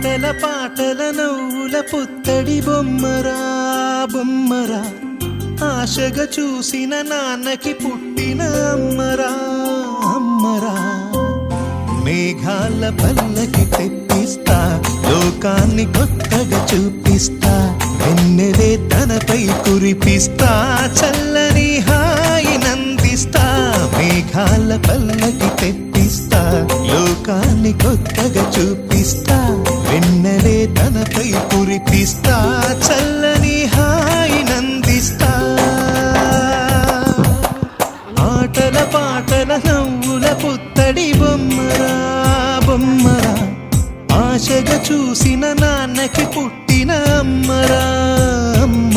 ఆటల పాటల నవ్వుల పుత్తడి బొమ్మరా బొమ్మరా ఆశగా చూసిన నాన్నకి పుట్టిన అమ్మరా అమ్మరా మేఘాల పల్లకి తెప్పిస్తా లోకాన్ని కొత్తగా చూపిస్తా వెన్నెలే తనపై కురిపిస్తా చల్లని హాయి నందిస్తా మేఘాల పల్లకి తెప్పిస్తా లోకాన్ని కొత్తగా చూపిస్తా వెన్నెలే తనపై కురిపిస్తా చల్లని హాయి నందిస్తా ఆటల పాటల నవ్వుల పుత్తడి బొమ్మరా బొమ్మరా ఆశగా చూసిన నాన్నకి పుట్టిన అమ్మరా అమ్మ